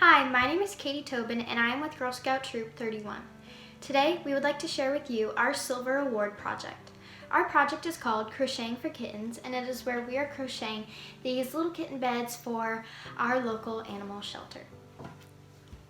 Hi, my name is Katie Tobin and I am with Girl Scout Troop 31. Today, we would like to share with you our Silver Award project. Our project is called Crocheting for Kittens, and it is where we are crocheting these little kitten beds for our local animal shelter.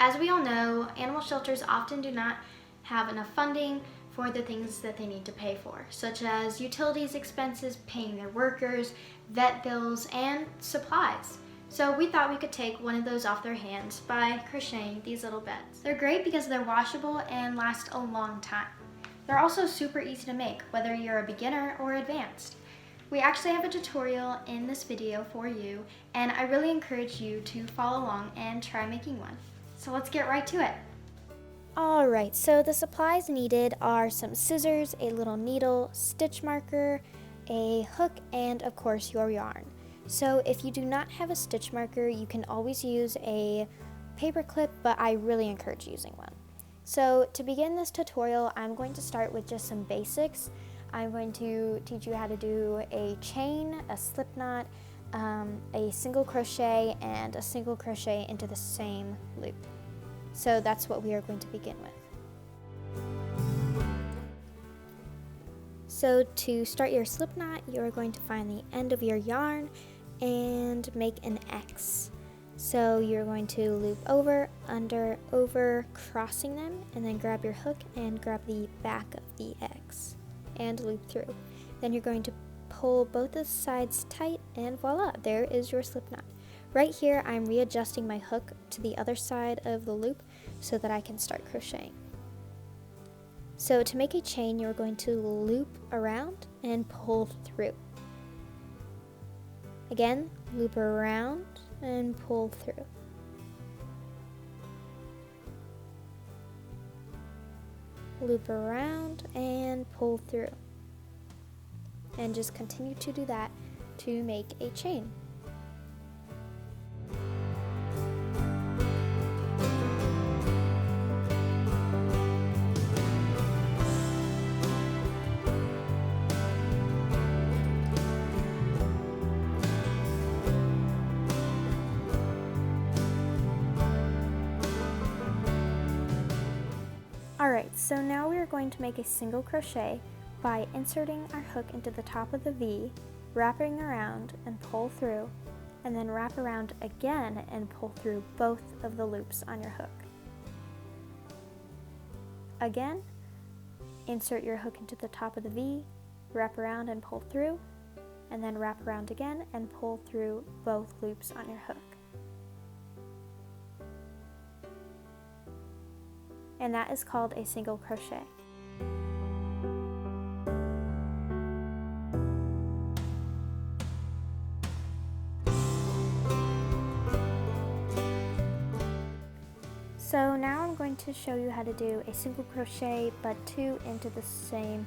As we all know, animal shelters often do not have enough funding for the things that they need to pay for, such as utilities expenses, paying their workers, vet bills, and supplies. So we thought we could take one of those off their hands by crocheting these little beds. They're great because they're washable and last a long time. They're also super easy to make, whether you're a beginner or advanced. We actually have a tutorial in this video for you, and I really encourage you to follow along and try making one. So let's get right to it. Alright, so the supplies needed are some scissors, a little needle, stitch marker, a hook, and of course your yarn. So if you do not have a stitch marker, you can always use a paper clip, but I really encourage using one. So to begin this tutorial, I'm going to start with just some basics. I'm going to teach you how to do a chain, a slip knot, a single crochet, and a single crochet into the same loop. So that's what we are going to begin with. So to start your slip knot, you're going to find the end of your yarn and make an X. So you're going to loop over, under, over, crossing them, and then grab your hook and grab the back of the X and loop through. Then you're going to pull both the sides tight and voila, there is your slip knot. Right here, I'm readjusting my hook to the other side of the loop so that I can start crocheting. So to make a chain, you're going to loop around and pull through. Again, loop around and pull through. Loop around and pull through. And just continue to do that to make a chain. Alright, so now we are going to make a single crochet by inserting our hook into the top of the V, wrapping around and pull through, and then wrap around again and pull through both of the loops on your hook. Again, insert your hook into the top of the V, wrap around and pull through, and then wrap around again and pull through both loops on your hook. And that is called a single crochet. So now I'm going to show you how to do a single crochet but two into the same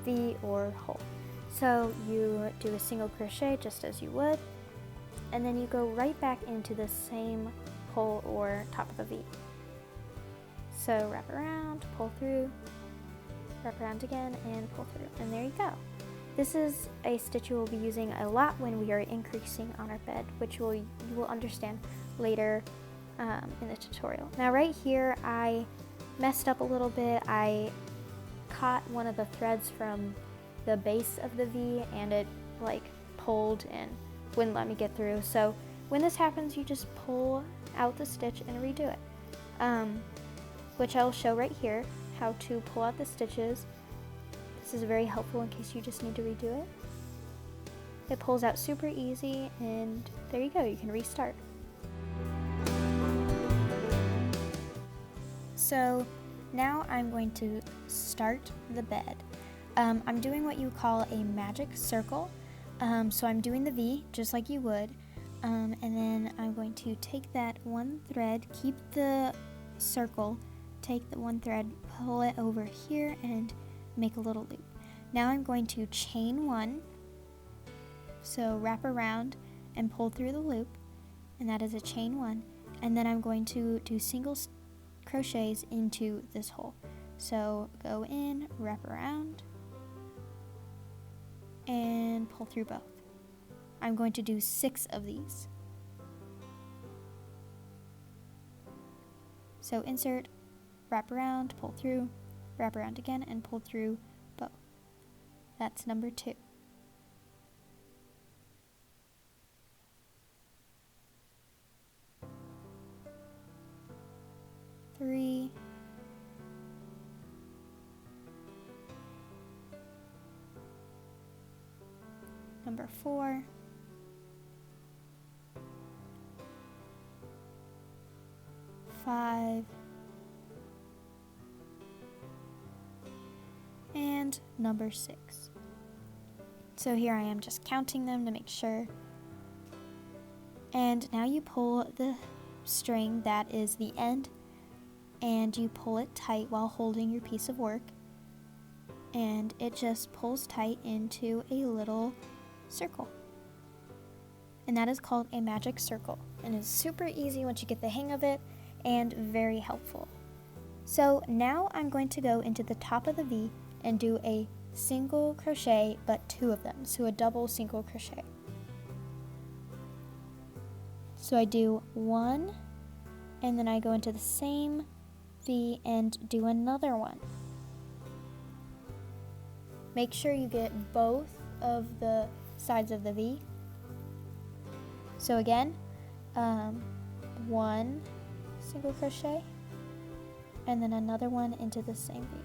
V or hole. So you do a single crochet just as you would, and then you go right back into the same hole or top of the V. So wrap around, pull through, wrap around again, and pull through. And there you go. This is a stitch you will be using a lot when we are increasing on our bed, which you will understand later in the tutorial. Now right here, I messed up a little bit. I caught one of the threads from the base of the V, and it pulled and wouldn't let me get through. So when this happens, you just pull out the stitch and redo it. Which I'll show right here, how to pull out the stitches. This is very helpful in case you just need to redo it. It pulls out super easy, and there you go, you can restart. So now I'm going to start the bed. I'm doing what you call a magic circle. So I'm doing the V just like you would, and then I'm going to take that one thread, keep the circle, take the one thread, pull it over here, and make a little loop. Now I'm going to chain one, so wrap around and pull through the loop, and that is a chain one, and then I'm going to do single crochets into this hole. So go in, wrap around, and pull through both. I'm going to do 6 of these. So insert, wrap around, pull through, wrap around again, and pull through both. That's number 2. Three, number 4, 5, and number 6. So here I am just counting them to make sure. And now you pull the string that is the end, and you pull it tight while holding your piece of work, and it just pulls tight into a little circle. And that is called a magic circle, and it's super easy once you get the hang of it, and very helpful. So now I'm going to go into the top of the V and do a single crochet, but 2 of them, so a double single crochet. So I do 1, and then I go into the same V and do another one. Make sure you get both of the sides of the V. So again, 1 single crochet, and then another one into the same V.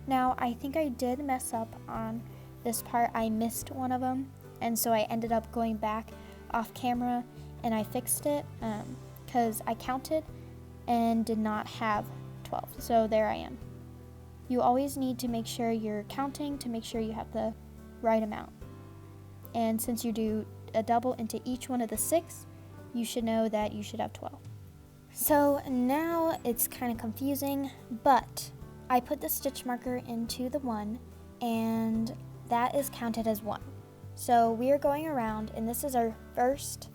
Now I think I did mess up on this part. I missed one of them, and so I ended up going back off camera and I fixed it because I counted and did not have 12. So there I am. You always need to make sure you're counting to make sure you have the right amount. And since you do a double into each one of the 6, you should know that you should have 12. So now it's kind of confusing, but I put the stitch marker into the 1, and that is counted as 1. So we are going around, and this is our first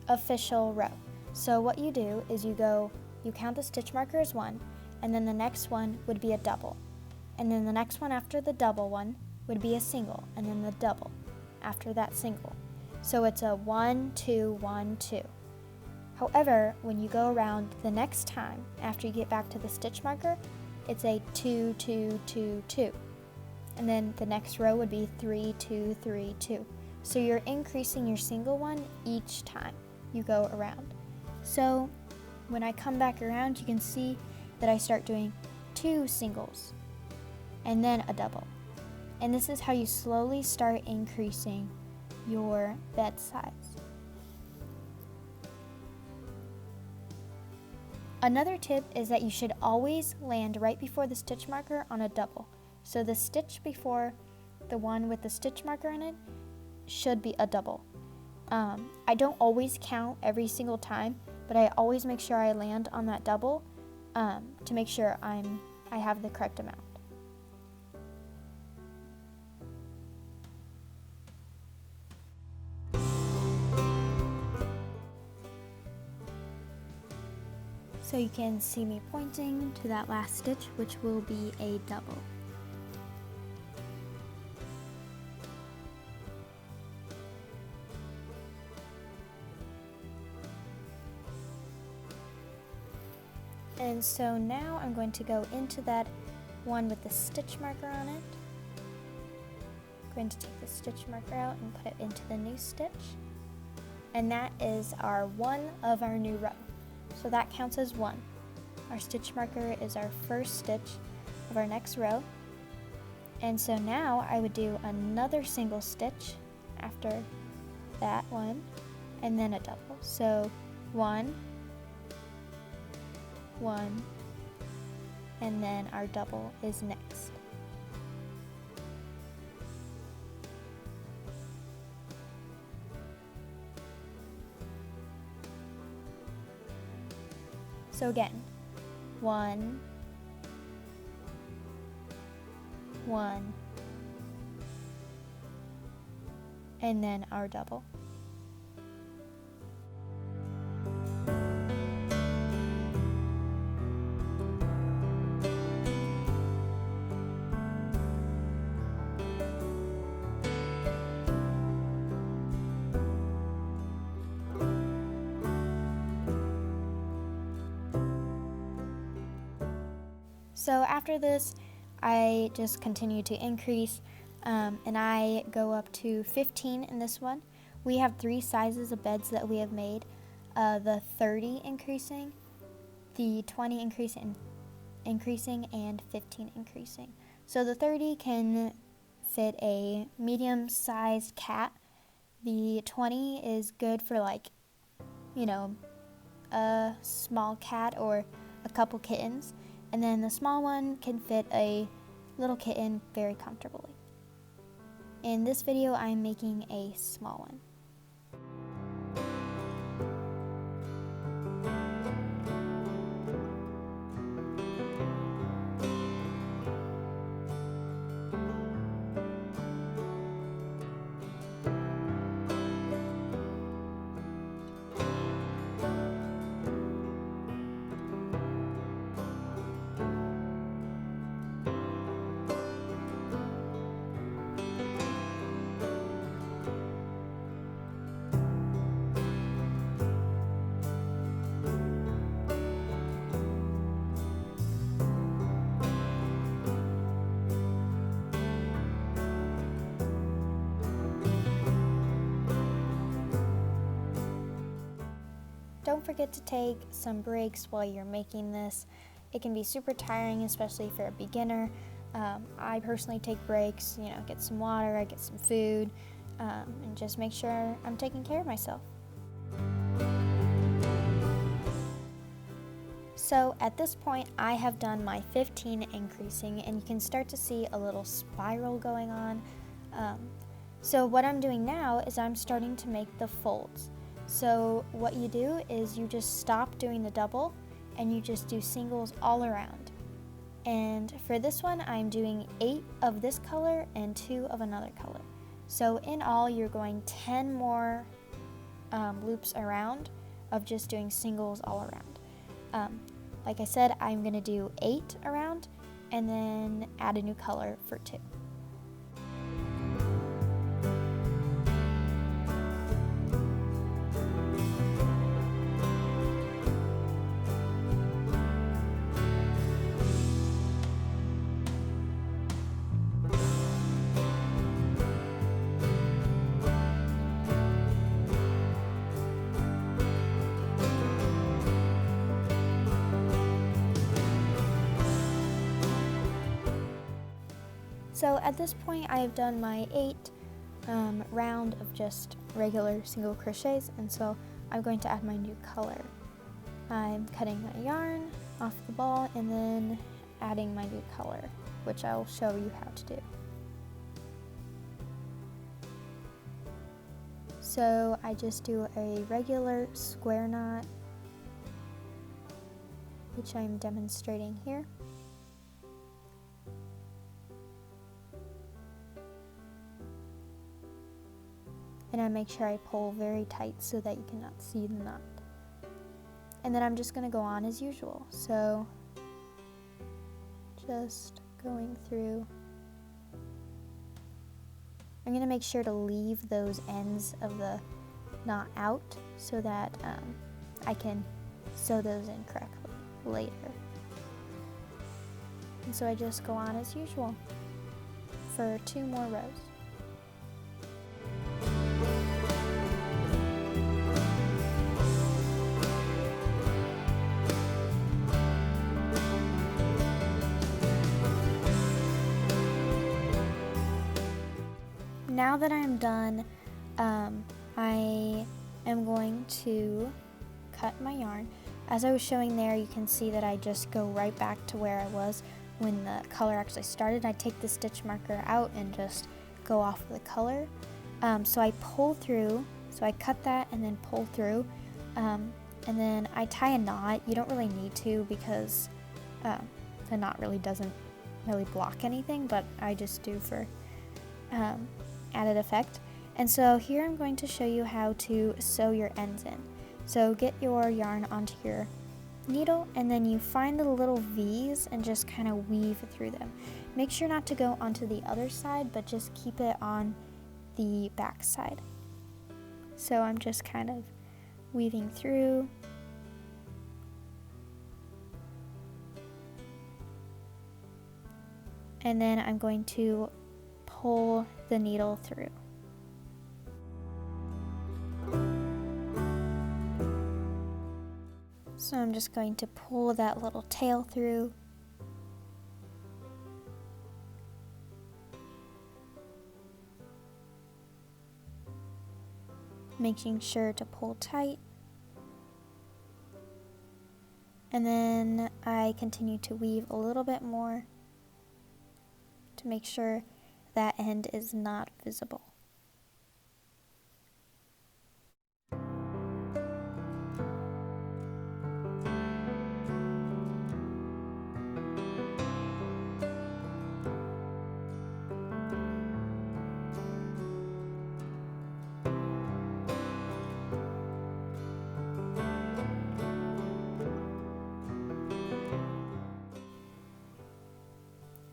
official row. So what you do is you count the stitch marker as 1, and then the next one would be a double. And then the next one after the double one would be a single, and then the double after that single. So it's a 1, 2, 1, 2. However, when you go around the next time, after you get back to the stitch marker, it's a 2, 2, 2, 2. And then the next row would be 3, 2, 3, 2. So you're increasing your single one each time you go around. So when I come back around, you can see that I start doing 2 singles and then a double. And this is how you slowly start increasing your bed size. Another tip is that you should always land right before the stitch marker on a double. So the stitch before the one with the stitch marker in it should be a double. I don't always count every single time, but I always make sure I land on that double to make sure I have the correct amount. So you can see me pointing to that last stitch, which will be a double. And so now I'm going to go into that one with the stitch marker on it. I'm going to take the stitch marker out and put it into the new stitch. And that is our one of our new row. So that counts as 1. Our stitch marker is our first stitch of our next row. And so now I would do another single stitch after that one, and then a double. So 1, 1, and then our double is next. So again, 1, 1, and then our double. So after this, I just continue to increase, and I go up to 15 in this one. We have 3 sizes of beds that we have made, the 30 increasing, the 20 increasing, and 15 increasing. So the 30 can fit a medium-sized cat. The 20 is good for a small cat or a couple kittens. And then the small one can fit a little kitten very comfortably. In this video, I'm making a small one. Don't forget to take some breaks while you're making this. It can be super tiring, especially for a beginner. I personally take breaks, get some water, I get some food, and just make sure I'm taking care of myself. So at this point, I have done my 15 increasing, and you can start to see a little spiral going on. So what I'm doing now is I'm starting to make the folds. So what you do is you just stop doing the double and you just do singles all around. And for this one, I'm doing 8 of this color and 2 of another color. So in all, you're going 10 more loops around of just doing singles all around. Like I said, I'm going to do 8 around and then add a new color for 2. So at this point, I have done my 8 round of just regular single crochets, and so I'm going to add my new color. I'm cutting my yarn off the ball and then adding my new color, which I'll show you how to do. So I just do a regular square knot, which I'm demonstrating here. And I make sure I pull very tight so that you cannot see the knot. And then I'm just going to go on as usual. So just going through. I'm going to make sure to leave those ends of the knot out so that I can sew those in correctly later. And so I just go on as usual for 2 more rows. Now that I'm done, I am going to cut my yarn. As I was showing there, you can see that I just go right back to where I was when the color actually started. I take the stitch marker out and just go off the color. So I pull through, so I cut that and then pull through, and then I tie a knot. You don't really need to because the knot really doesn't really block anything, but I just do for added effect. And so here I'm going to show you how to sew your ends in. So get your yarn onto your needle and then you find the little V's and just kind of weave through them. Make sure not to go onto the other side, but just keep it on the back side. So I'm just kind of weaving through. and then I'm going to pull the needle through. So I'm just going to pull that little tail through. Making sure to pull tight. And then I continue to weave a little bit more to make sure that end is not visible.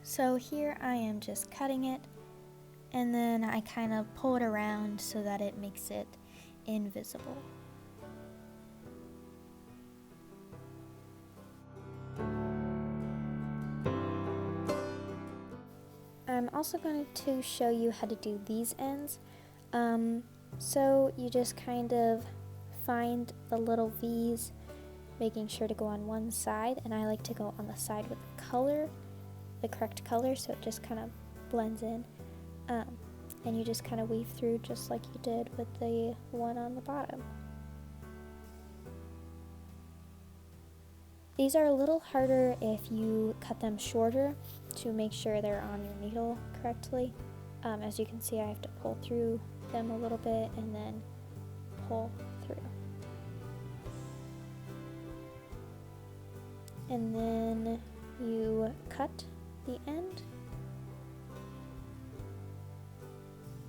So here I am just cutting it, and then I kind of pull it around so that it makes it invisible. I'm also going to show you how to do these ends. So you just kind of find the little V's, making sure to go on one side, and I like to go on the side with the correct color, so it just kind of blends in. And you just kind of weave through just like you did with the one on the bottom. These are a little harder if you cut them shorter to make sure they're on your needle correctly. As you can see, I have to pull through them a little bit and then pull through. And then you cut the end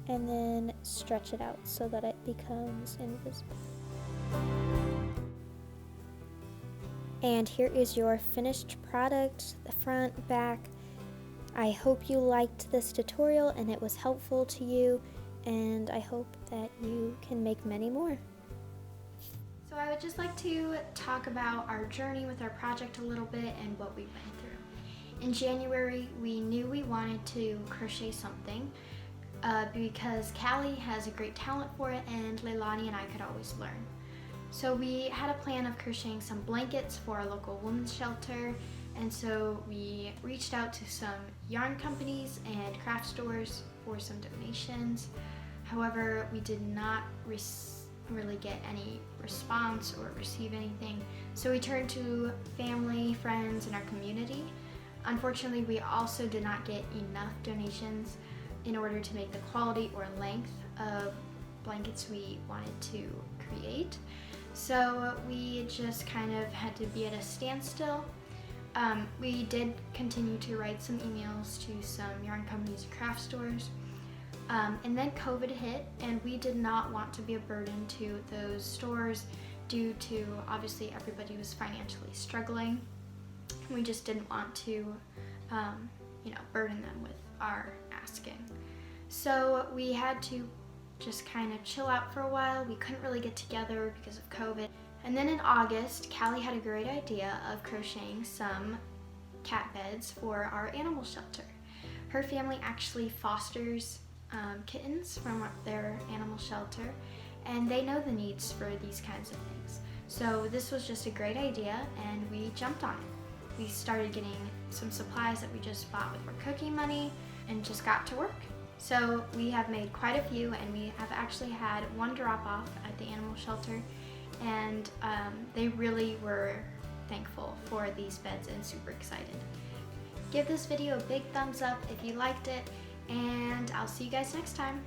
and then stretch it out so that it becomes invisible. And here is your finished product, the front, back. I hope you liked this tutorial and it was helpful to you, and I hope that you can make many more. So I would just like to talk about our journey with our project a little bit and what we went through. In January, we knew we wanted to crochet something because Callie has a great talent for it and Leilani and I could always learn. So we had a plan of crocheting some blankets for our local women's shelter, and so we reached out to some yarn companies and craft stores for some donations. However, we did not really get any response or receive anything, so we turned to family, friends, and our community. Unfortunately, we also did not get enough donations in order to make the quality or length of blankets we wanted to create. So we just kind of had to be at a standstill. We did continue to write some emails to some yarn companies and craft stores. And then COVID hit, and we did not want to be a burden to those stores due to obviously everybody was financially struggling. We just didn't want to burden them with our asking. So we had to just kind of chill out for a while. We couldn't really get together because of COVID. And then in August, Callie had a great idea of crocheting some cat beds for our animal shelter. Her family actually fosters kittens from their animal shelter, and they know the needs for these kinds of things. So this was just a great idea, and we jumped on it. We started getting some supplies that we just bought with our cooking money and just got to work. So we have made quite a few, and we have actually had one drop off at the animal shelter, and they really were thankful for these beds and super excited. Give this video a big thumbs up if you liked it, and I'll see you guys next time.